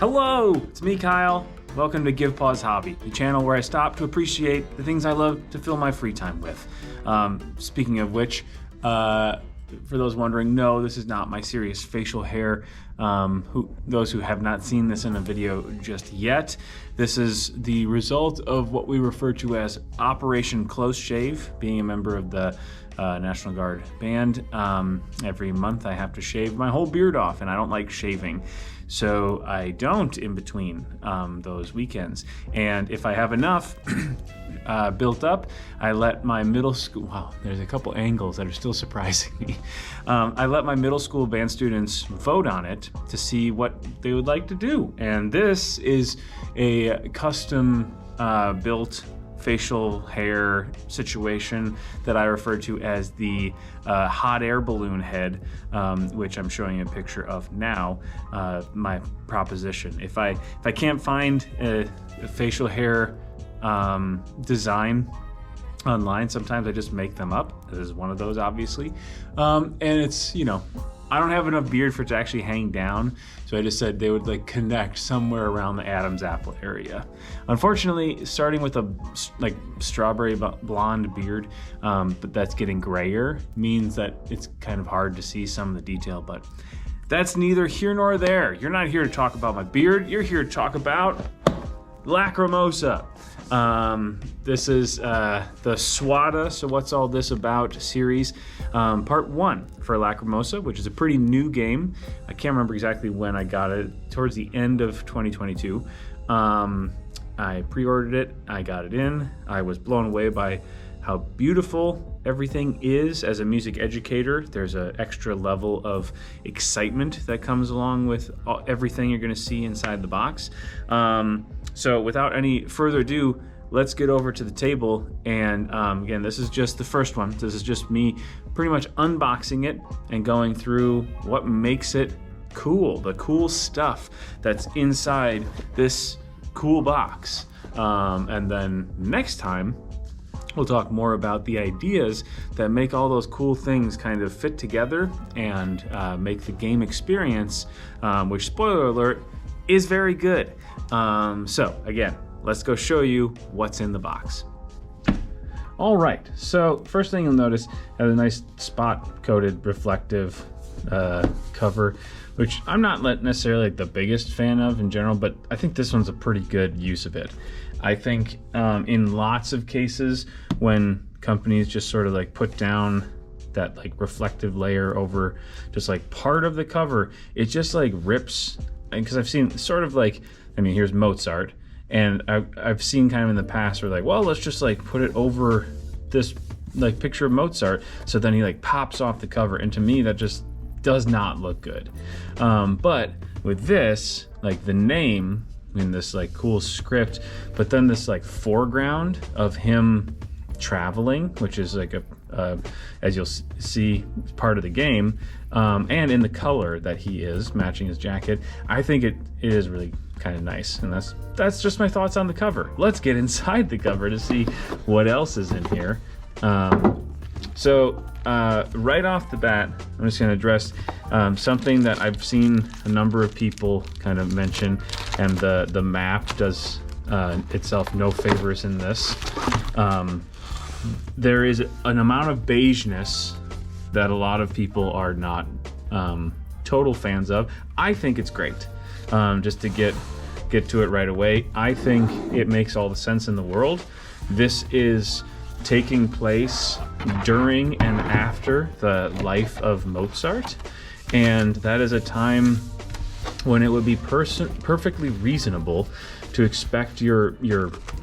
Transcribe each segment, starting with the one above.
Hello, it's me, Kyle. Welcome to Give Pause Hobby, the channel where I stop to appreciate the things I love to fill my free time with. Speaking of which, for those wondering, no, this is not my serious facial hair. Those who have not seen this in a video just yet, this is the result of what we refer to as Operation Close Shave. Being a member of the National Guard band, every month I have to shave my whole beard off, and I don't like shaving. So I don't in between those weekends. And if I have enough built up, I let my middle school, wow, there's a couple angles that are still surprising me. I let my middle school band students vote on it to see what they would like to do. And this is a custom built facial hair situation that I refer to as the hot air balloon head, which I'm showing you a picture of now. My proposition: if I can't find a facial hair design online, sometimes I just make them up. This is one of those, obviously, and it's, you know, I don't have enough beard for it to actually hang down, so I just said they would like connect somewhere around the Adam's apple area. Unfortunately, starting with a like strawberry blonde beard, but that's getting grayer, means that it's kind of hard to see some of the detail, but that's neither here nor there. You're not here to talk about my beard, you're here to talk about Lacrimosa. This is the WATA, so what's all this about series, part 1 for Lacrimosa, which is a pretty new game. I can't remember exactly when I got it, towards the end of 2022. I pre-ordered it, I got it in, I was blown away by how beautiful everything is. As a music educator, there's an extra level of excitement that comes along with everything you're going to see inside the box. So without any further ado, let's get over to the table. And again, this is just the first one. This is just me pretty much unboxing it and going through what makes it cool, the cool stuff that's inside this cool box. And then next time, we'll talk more about the ideas that make all those cool things kind of fit together and make the game experience, which, spoiler alert, is very good. So again, let's go show you what's in the box. All right, so first thing you'll notice, it has a nice spot-coated reflective cover, which I'm not necessarily like the biggest fan of in general, but I think this one's a pretty good use of it. I think in lots of cases when companies just sort of like put down that like reflective layer over just like part of the cover, it just like rips. Because I've seen sort of like, I mean, here's Mozart, and I've seen kind of in the past where like, well, let's just like put it over this like picture of Mozart, so then he like pops off the cover, and to me that just does not look good. But with this, like the name in this like cool script, but then this like foreground of him traveling, which is like as you'll see, part of the game, and in the color that he is matching his jacket, I think it is really kind of nice. And that's just my thoughts on the cover. Let's get inside the cover to see what else is in here. So right off the bat, I'm just going to address something that I've seen a number of people kind of mention, and the map does itself no favors in this. There is an amount of beigeness that a lot of people are not total fans of. I think it's great. Just to get to it right away, I think it makes all the sense in the world. This is taking place during and after the life of Mozart, and that is a time when it would be perfectly reasonable to expect your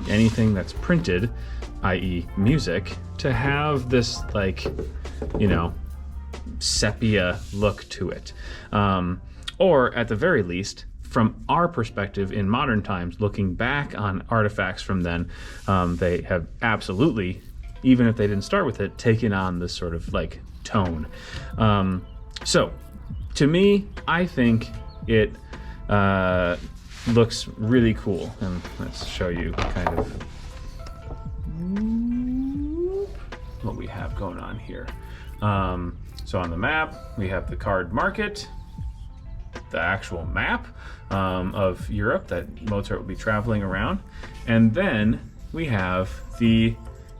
anything that's printed, i.e. music, to have this like, you know, sepia look to it, or at the very least, from our perspective in modern times, looking back on artifacts from then, they have absolutely, even if they didn't start with it, taken on this sort of like tone. So to me, I think it looks really cool, and let's show you kind of what we have going on here. So on the map, we have the card market, the actual map of Europe that Mozart will be traveling around. And then we have the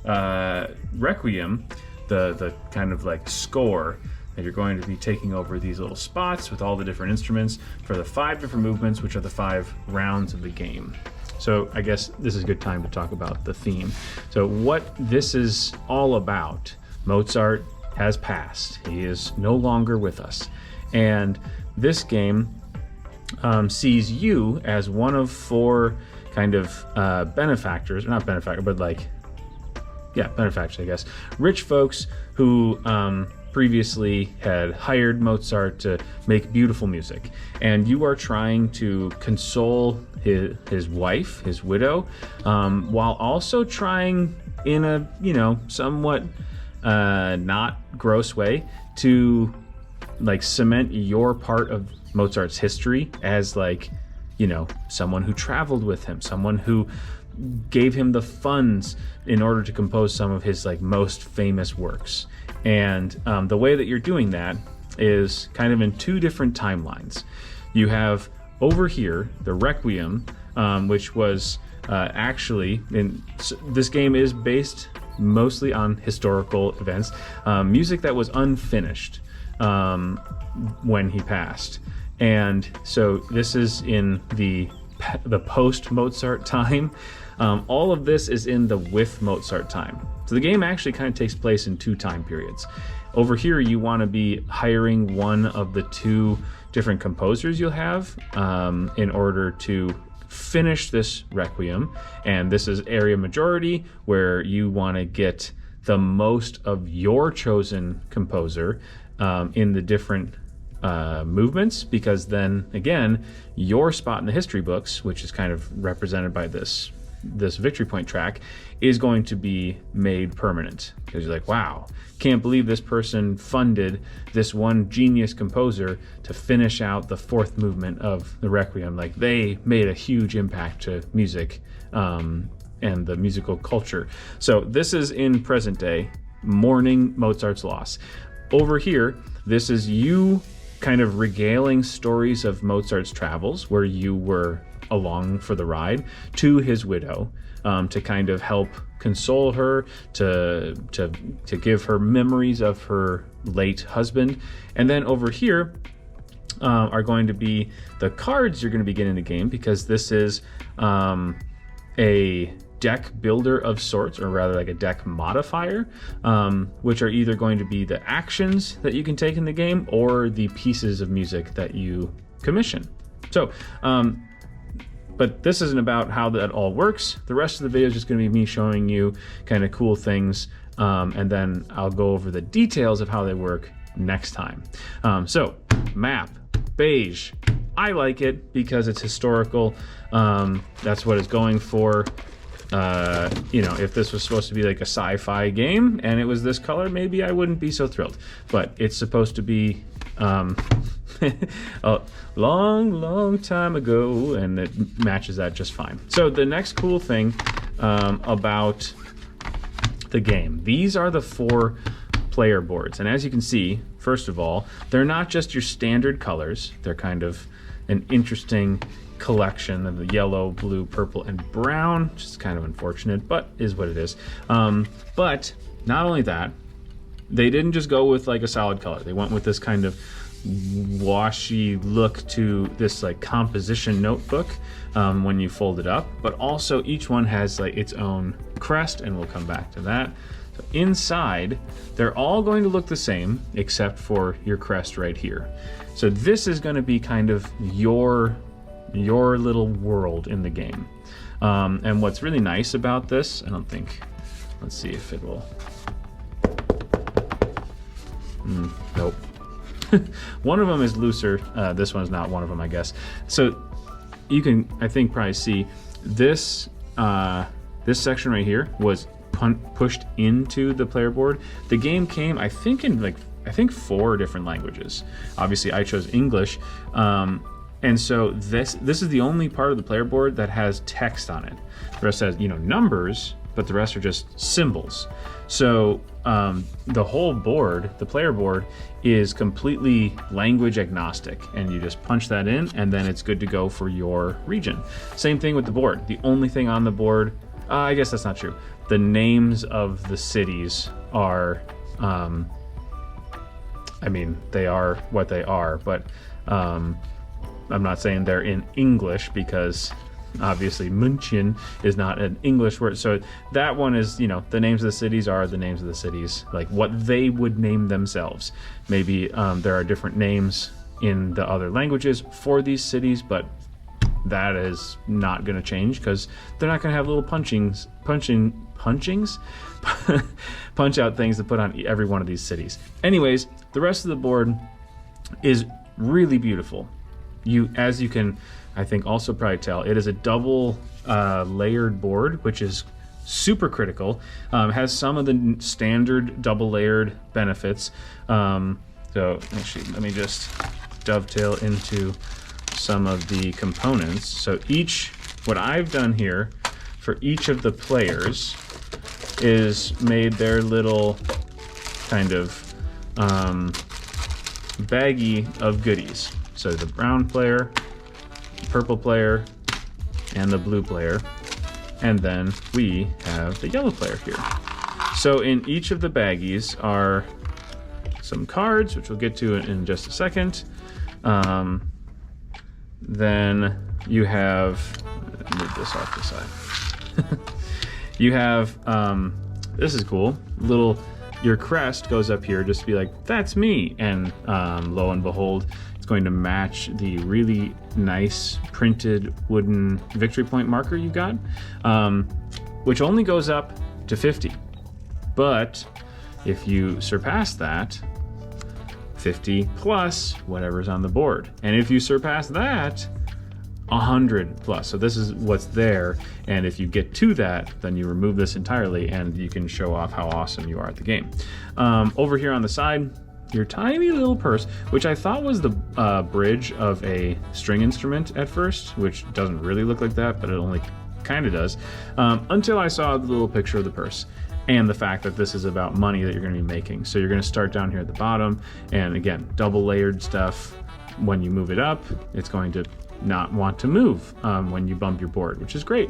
Requiem, the kind of like score that you're going to be taking over these little spots with all the different instruments for the 5 different movements, which are the 5 rounds of the game. So I guess this is a good time to talk about the theme. So what this is all about, Mozart has passed. He is no longer with us. And this game sees you as one of 4 kind of benefactors, or not benefactor, but like, yeah, benefactors, I guess. Rich folks who previously had hired Mozart to make beautiful music. And you are trying to console his wife, his widow, while also trying in a, somewhat not gross way to like cement your part of Mozart's history as like, someone who traveled with him, someone who gave him the funds in order to compose some of his like most famous works. And the way that you're doing that is kind of in 2 different timelines. You have over here the Requiem, which was actually this game is based mostly on historical events, music that was unfinished when he passed. And so this is in the post-Mozart time. All of this is in the with Mozart time. So the game actually kind of takes place in 2 time periods. Over here, you want to be hiring one of the 2 different composers you'll have in order to finish this Requiem. And this is area majority, where you want to get the most of your chosen composer in the different movements, because then again, your spot in the history books, which is kind of represented by this victory point track, is going to be made permanent, because you're like, wow, can't believe this person funded this one genius composer to finish out the 4th movement of the Requiem. Like, they made a huge impact to music and the musical culture. So this is in present day, mourning Mozart's loss. Over here, this is you kind of regaling stories of Mozart's travels, where you were along for the ride, to his widow, to kind of help console her, to give her memories of her late husband. And then over here are going to be the cards you're going to be getting in the game, because this is a deck builder of sorts, or rather like a deck modifier, which are either going to be the actions that you can take in the game or the pieces of music that you commission. So but this isn't about how that all works. The rest of the video is just going to be me showing you kind of cool things, and then I'll go over the details of how they work next time. So map, beige. I like it because it's historical. That's what it's going for. If this was supposed to be like a sci-fi game and it was this color, maybe I wouldn't be so thrilled. But it's supposed to be a long time ago, and it matches that just fine. So the next cool thing about the game, these are the 4 player boards. And as you can see, first of all, they're not just your standard colors. They're kind of an interesting collection of the yellow, blue, purple, and brown, which is kind of unfortunate, but is what it is. But not only that, they didn't just go with like a solid color. They went with this kind of washy look to this like composition notebook when you fold it up, but also each one has like its own crest, and we'll come back to that. So inside, they're all going to look the same except for your crest right here. So this is going to be kind of your little world in the game. And what's really nice about this, I don't think, let's see if it will. Nope. One of them is looser. This one's not one of them, I guess. So you can, I think, probably see this this section right here was pushed into the player board. The game came, I think, in 4 different languages. Obviously, I chose English. And so this is the only part of the player board that has text on it. The rest has, numbers, but the rest are just symbols. So the whole board, the player board, is completely language agnostic, and you just punch that in and then it's good to go for your region. Same thing with the board. The only thing on the board, I guess that's not true. The names of the cities are, I mean, they are what they are, but I'm not saying they're in English, because obviously München is not an English word. So that one is, you know, the names of the cities are the names of the cities, like what they would name themselves. Maybe there are different names in the other languages for these cities, but that is not going to change, because they're not going to have little punch out things to put on every one of these cities. Anyways, the rest of the board is really beautiful. As you can, I think, also probably tell, it is a double layered board, which is super critical. Has some of the standard double layered benefits. So actually, let me just dovetail into some of the components. So what I've done here for each of the players is made their little kind of baggie of goodies. So the brown player, purple player, and the blue player, and then we have the yellow player here. So in each of the baggies are some cards, which we'll get to in just a second. Then you have, move this off the side. You have, this is cool, your crest goes up here just to be like, that's me, and lo and behold, going to match the really nice printed wooden victory point marker you got, which only goes up to 50. But if you surpass that, 50 plus whatever's on the board. And if you surpass that, 100 plus. So this is what's there. And if you get to that, then you remove this entirely and you can show off how awesome you are at the game. Over here on the side, your tiny little purse, which I thought was the bridge of a string instrument at first, which doesn't really look like that, but it only kind of does, until I saw the little picture of the purse and the fact that this is about money that you're going to be making. So you're going to start down here at the bottom, and again, double layered stuff. When you move it up, it's going to not want to move when you bump your board, which is great.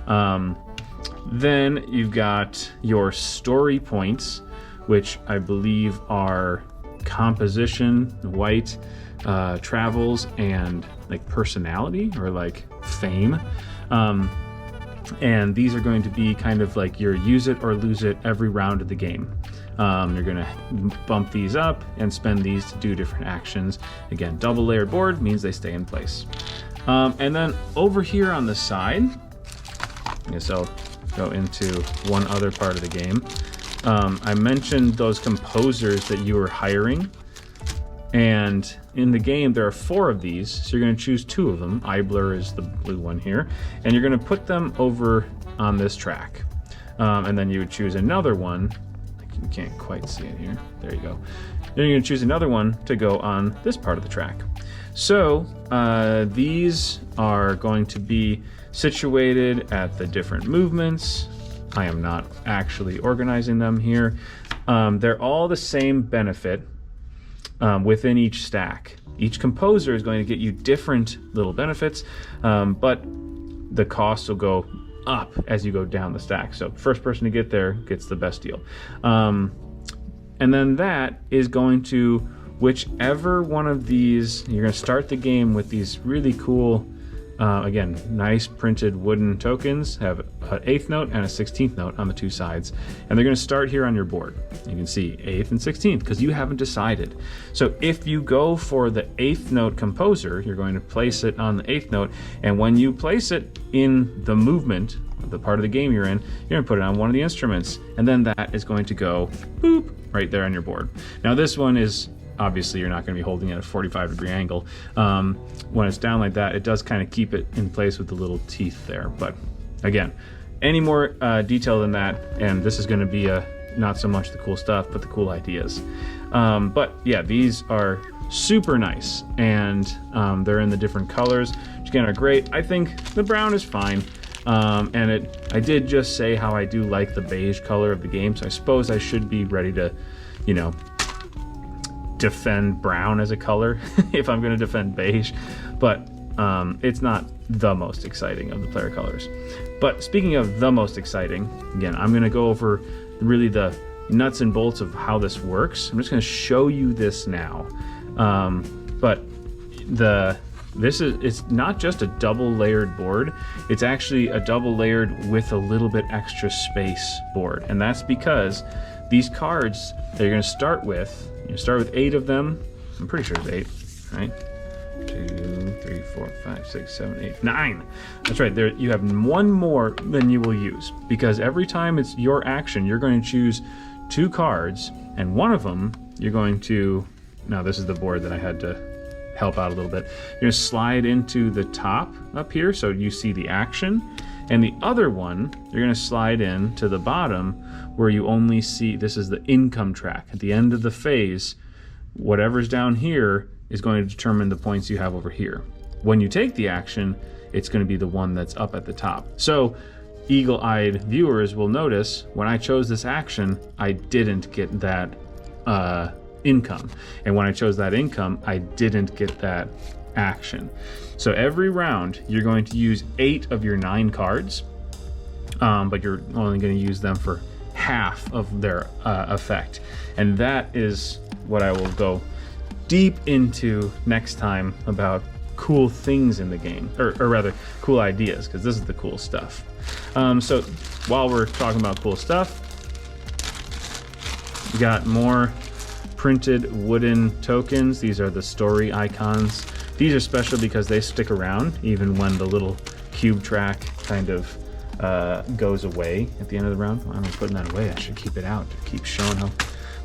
Then you've got your story points, which I believe are composition, white, travels, and like personality or like fame. And these are going to be kind of like your use it or lose it every round of the game. You're going to bump these up and spend these to do different actions. Again, double layered board means they stay in place. And then over here on the side, I guess I'll go into one other part of the game. I mentioned those composers that you were hiring, and in the game there are 4 of these, so you're going to choose 2 of them. Eibler is the blue one here, and you're going to put them over on this track, and then you would choose another one. You can't quite see it here. There you go. Then you're going to choose another one to go on this part of the track. So these are going to be situated at the different movements. I am not actually organizing them here. They're all the same benefit within each stack. Each composer is going to get you different little benefits, but the cost will go up as you go down the stack. So first person to get there gets the best deal. And then that is going to, whichever one of these, you're going to start the game with these really cool, again, nice printed wooden tokens, have an 8th note and a 16th note on the 2 sides. And they're going to start here on your board. You can see 8th and 16th because you haven't decided. So if you go for the 8th note composer, you're going to place it on the 8th note. And when you place it in the movement, the part of the game you're in, you're going to put it on one of the instruments. And then that is going to go boop right there on your board. Now this one is, obviously you're not going to be holding it at a 45-degree angle. When it's down like that, it does kind of keep it in place with the little teeth there. But again, any more detail than that, and this is going to be not so much the cool stuff, but the cool ideas. But yeah, these are super nice, and they're in the different colors, which again are great. I think the brown is fine. And I did just say how I do like the beige color of the game, so I suppose I should be ready to, you know, defend brown as a color if I'm going to defend beige, but it's not the most exciting of the player colors. But speaking of the most exciting, again, I'm going to go over really the nuts and bolts of how this works. I'm just going to show you this now. But it's not just a double layered board, it's actually a double layered with a little bit extra space board. And that's because these cards that you're going to start with, you start with 8 of them. I'm pretty sure it's 8, right? 2, 3, 4, 5, 6, 7, 8, 9. That's right, there you have one more than you will use, because every time it's your action, you're going to choose 2 cards, and one of them you're going to, now this is the board that I had to help out a little bit. You're going to slide into the top up here so you see the action, and the other one you're going to slide in to the bottom where you only see, this is the income track. At the end of the phase, whatever's down here is going to determine the points you have over here. When you take the action, it's going to be the one that's up at the top. So eagle-eyed viewers will notice when I chose this action, I didn't get that income. And when I chose that income, I didn't get that action. So every round, you're going to use 8 of your 9 cards, but you're only going to use them for half of their effect. And that is what I will go deep into next time about cool things in the game, or rather cool ideas, because this is the cool stuff. So while we're talking about cool stuff, we got more printed wooden tokens. These are the story icons. These are special because they stick around even when the little cube track kind of goes away at the end of the round. Well, I'm putting that away. I should keep it out to keep showing how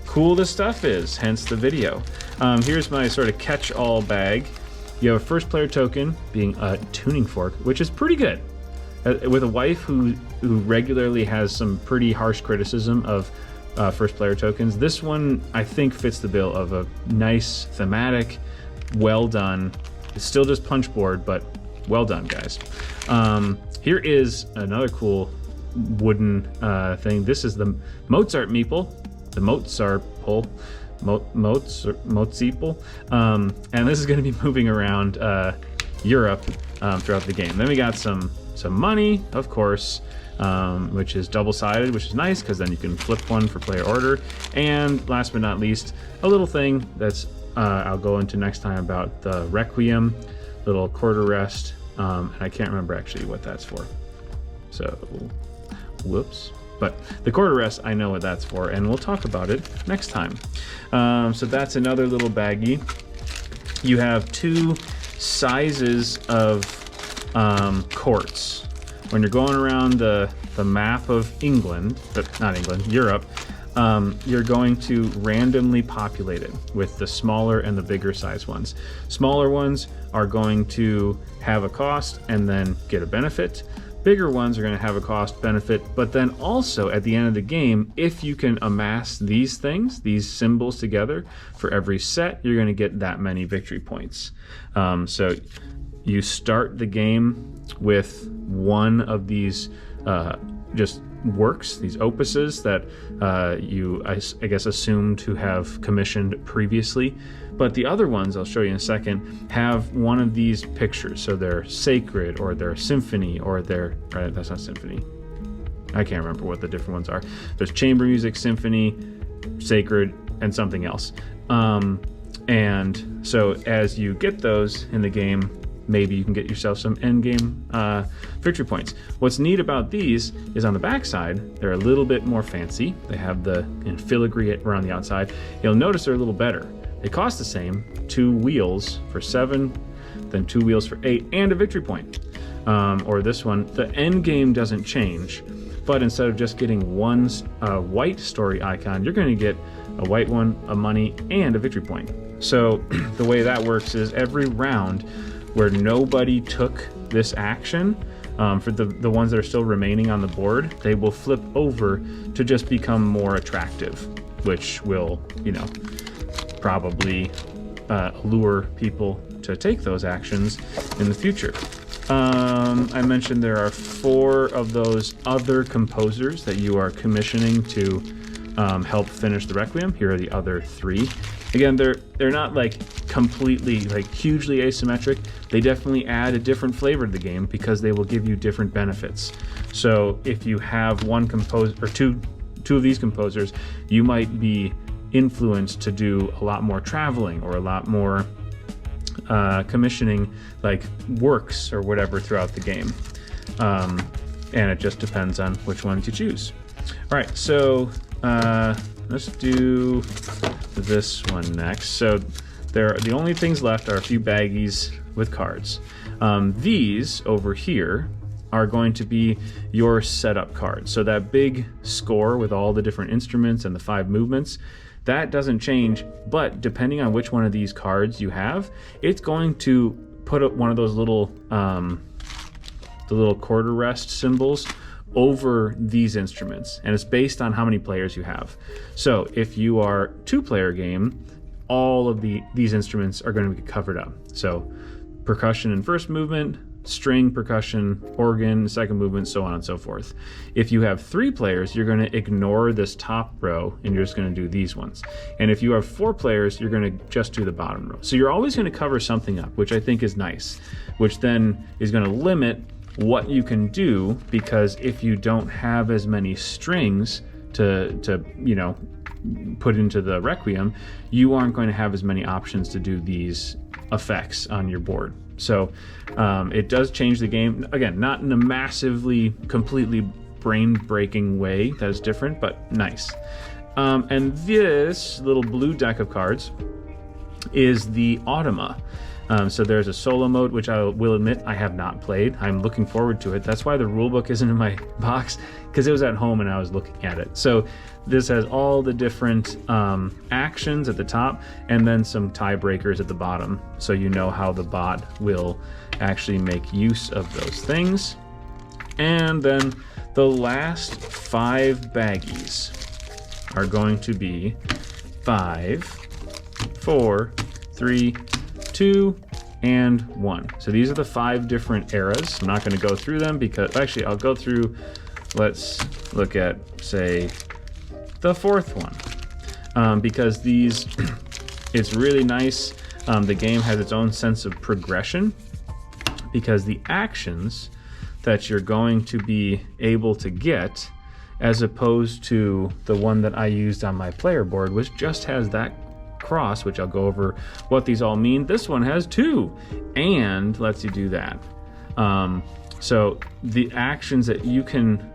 cool this stuff is, hence the video. Here's my sort of catch-all bag. You have a first player token being a tuning fork, which is pretty good. With a wife who regularly has some pretty harsh criticism of first player tokens, this one I think fits the bill of a nice, thematic, well done. It's still just punch board, but well done, guys. Here is another cool wooden thing. This is the Mozart meeple, the Mozart pole, Moziepel, and this is going to be moving around Europe throughout the game. Then we got some money, of course, which is double-sided, which is nice because then you can flip one for player order. And last but not least, a little thing that's I'll go into next time about the Requiem, little quarter rest, and I can't remember actually what that's for. So, whoops. But the quarter rest, I know what that's for, and we'll talk about it next time. So that's another little baggie. You have 2 sizes of courts. When you're going around the map of England, but not England, Europe, you're going to randomly populate it with the smaller and the bigger size ones. Smaller ones are going to have a cost and then get a benefit. Bigger ones are going to have a cost benefit, but then also at the end of the game, if you can amass these things, these symbols together for every set, you're going to get that many victory points. So you start the game with one of these just works, these opuses that you, I guess, assume to have commissioned previously. But the other ones, I'll show you in a second, have one of these pictures. So they're sacred, or they're symphony, or they're, right, that's not symphony. I can't remember what the different ones are. There's chamber music, symphony, sacred, and something else. And so as you get those in the game, maybe you can get yourself some end-game victory points. What's neat about these is on the backside, they're a little bit more fancy. They have the filigree around the outside. You'll notice they're a little better. They cost the same, 2 wheels for 7, then 2 wheels for 8, and a victory point. Or this one, the end game doesn't change, but instead of just getting one white story icon, you're going to get a white one, a money, and a victory point. So the way that works is every round where nobody took this action, for the ones that are still remaining on the board, they will flip over to just become more attractive, which will, you know, probably lure people to take those actions in the future. I mentioned there are 4 of those other composers that you are commissioning to help finish the Requiem. Here are the other 3. Again, they're not like completely like hugely asymmetric. They definitely add a different flavor to the game because they will give you different benefits. So if you have one composer or two of these composers, you might be influenced to do a lot more traveling or a lot more commissioning like works or whatever throughout the game. And it just depends on which ones you choose. All right, so let's do this one next. So the only things left are a few baggies with cards. These over here are going to be your setup cards. So that big score with all the different instruments and the 5 movements, that doesn't change, but depending on which one of these cards you have, it's going to put up one of those little the little quarter rest symbols over these instruments, and it's based on how many players you have. So if you are 2-player game, all of these instruments are going to be covered up. So percussion in first movement, string, percussion, organ, second movement, so on and so forth. If you have 3 players, you're going to ignore this top row and you're just going to do these ones. And if you have 4 players, you're going to just do the bottom row. So you're always going to cover something up, which I think is nice, which then is going to limit what you can do, because if you don't have as many strings to put into the Requiem, you aren't going to have as many options to do these effects on your board. So it does change the game. Again, not in a massively, completely brain-breaking way that is different, but nice. And this little blue deck of cards is the Automa. So there's a solo mode, which I will admit I have not played. I'm looking forward to it. That's why the rulebook isn't in my box, because it was at home and I was looking at it. So this has all the different actions at the top and then some tiebreakers at the bottom, so you know how the bot will actually make use of those things. And then the last 5 baggies are going to be 5, 4, 3, 2, and 1. So these are the 5 different eras. I'm not going to go through them because actually I'll go through. Let's look at, say, the 4th one, because these it's really nice. The game has its own sense of progression, because the actions that you're going to be able to get, as opposed to the one that I used on my player board, which just has that cross, which I'll go over what these all mean. This one has 2 and lets you do that. So the actions that you can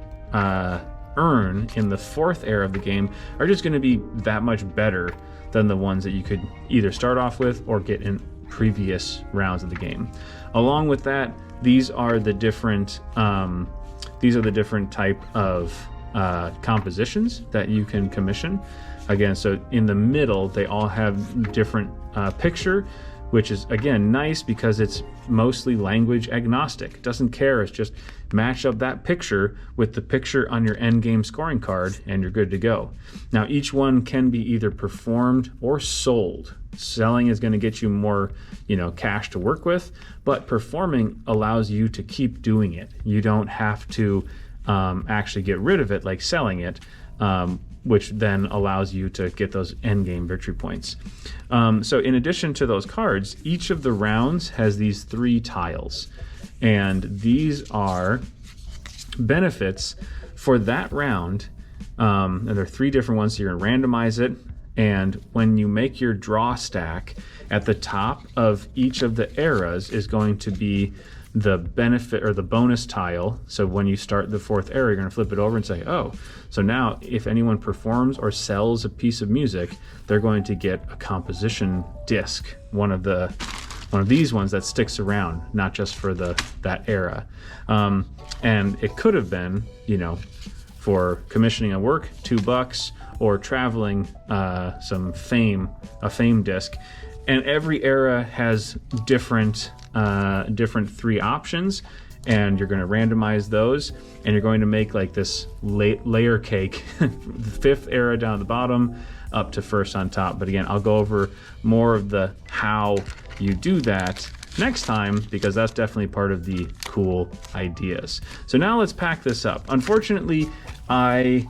earn in the 4th era of the game are just going to be that much better than the ones that you could either start off with or get in previous rounds of the game. Along with that, these are the different type of compositions that you can commission. Again, so in the middle, they all have different picture, which is, again, nice because it's mostly language agnostic. It doesn't care. It's just match up that picture with the picture on your end game scoring card and you're good to go. Now, each one can be either performed or sold. Selling is going to get you more, cash to work with, but performing allows you to keep doing it. You don't have to actually get rid of it like selling it, which then allows you to get those endgame victory points. So in addition to those cards, each of the rounds has these 3 tiles, and these are benefits for that round. And there are 3 different ones, so you're going to randomize it, and when you make your draw stack, at the top of each of the eras is going to be the benefit or the bonus tile. So when you start the 4th era, you're going to flip it over and say, oh, so now if anyone performs or sells a piece of music, they're going to get a composition disc, one of these ones that sticks around, not just for that era. And it could have been, for commissioning a work, $2, or traveling a fame disc. And every era has different 3 options, and you're going to randomize those, and you're going to make like this layer cake, the 5th era down at the bottom up to 1st on top. But again, I'll go over more of the how you do that next time, because that's definitely part of the cool ideas. So now let's pack this up. Unfortunately, I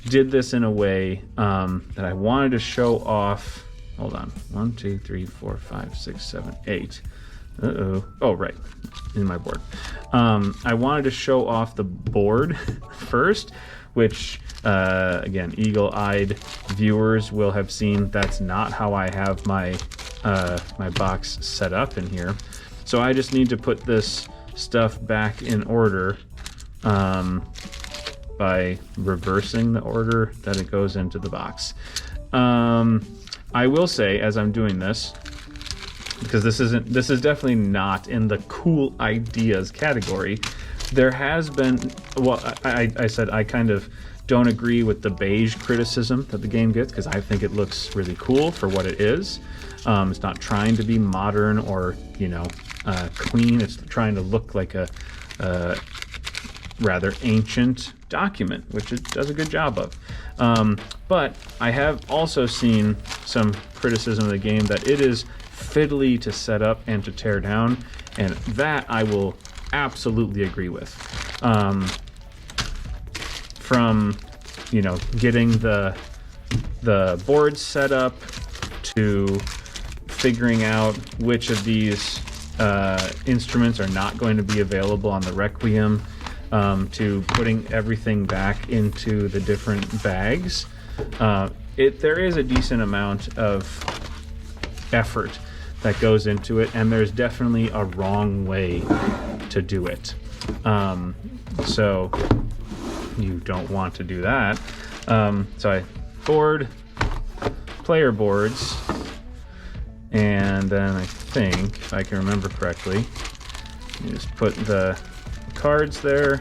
did this in a way that I wanted to show off. Hold on. 1, 2, 3, 4, 5, 6, 7, 8. Oh, right. In my board. I wanted to show off the board first, which, again, eagle-eyed viewers will have seen that's not how I have my my box set up in here. So I just need to put this stuff back in order by reversing the order that it goes into the box. I will say, as I'm doing this, because this is definitely not in the cool ideas category, there has been, well, I said I kind of don't agree with the beige criticism that the game gets, because I think it looks really cool for what it is. It's not trying to be modern or, you know, clean. It's trying to look like a rather ancient document, which it does a good job of. But I have also seen some criticism of the game that it is fiddly to set up and to tear down, and that I will absolutely agree with. From, you know, getting the board set up to figuring out which of these instruments are not going to be available on the Requiem, to putting everything back into the different bags. There is a decent amount of effort that goes into it, and there's definitely a wrong way to do it. So you don't want to do that. So I player boards, and then I think, if I can remember correctly, you just put the cards there.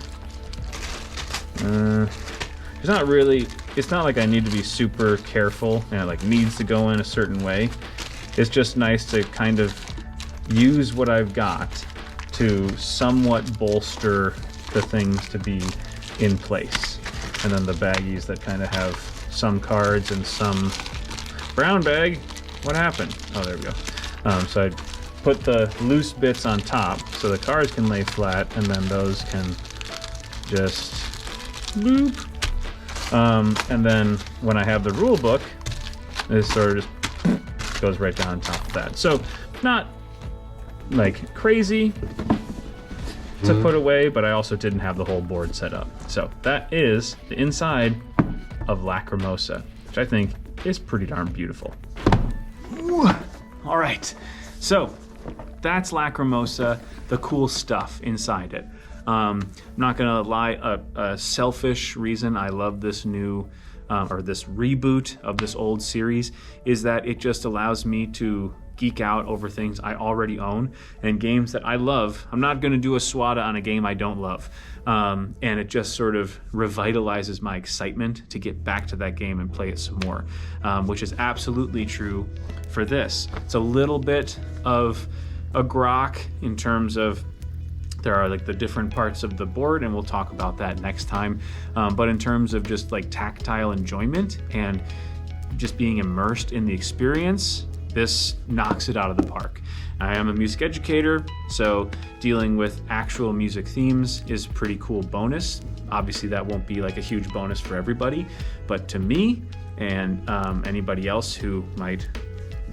It's not like I need to be super careful and it like needs to go in a certain way. It's just nice to kind of use what I've got to somewhat bolster the things to be in place. And then the baggies that kind of have some cards and some brown bag. What happened? Oh, there we go. So I put the loose bits on top so the cards can lay flat, and then those can just loop. And then when I have the rule book, this sort of just goes right down on top of that. So not like crazy to put away, but I also didn't have the whole board set up. So that is the inside of Lacrimosa, which I think is pretty darn beautiful. Ooh. All right, so that's Lacrimosa, the cool stuff inside it. I'm not gonna lie, a selfish reason I love this new, or this reboot of this old series, is that it just allows me to geek out over things I already own and games that I love. I'm not gonna do a SWATA on a game I don't love. And it just sort of revitalizes my excitement to get back to that game and play it some more, which is absolutely true for this. It's a little bit of a grok in terms of there are like the different parts of the board, and we'll talk about that next time. But in terms of just like tactile enjoyment and just being immersed in the experience, this knocks it out of the park. I am a music educator, so dealing with actual music themes is pretty cool bonus. Obviously that won't be like a huge bonus for everybody, but to me and anybody else who might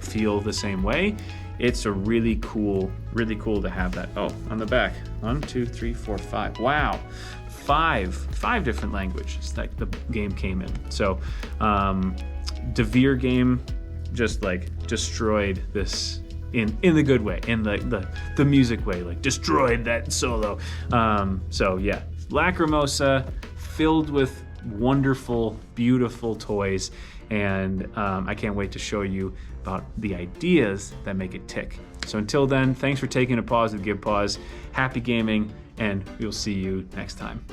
feel the same way, it's a really cool to have that. Oh, on the back, 1, 2, 3, 4, 5. Wow, five different languages that the game came in. So Devere game just like destroyed this in the good way, in the music way, like destroyed that solo. So yeah, Lacrimosa, filled with wonderful, beautiful toys, and I can't wait to show you about the ideas that make it tick. So until then, thanks for taking a pause to give pause. Happy gaming, and we'll see you next time.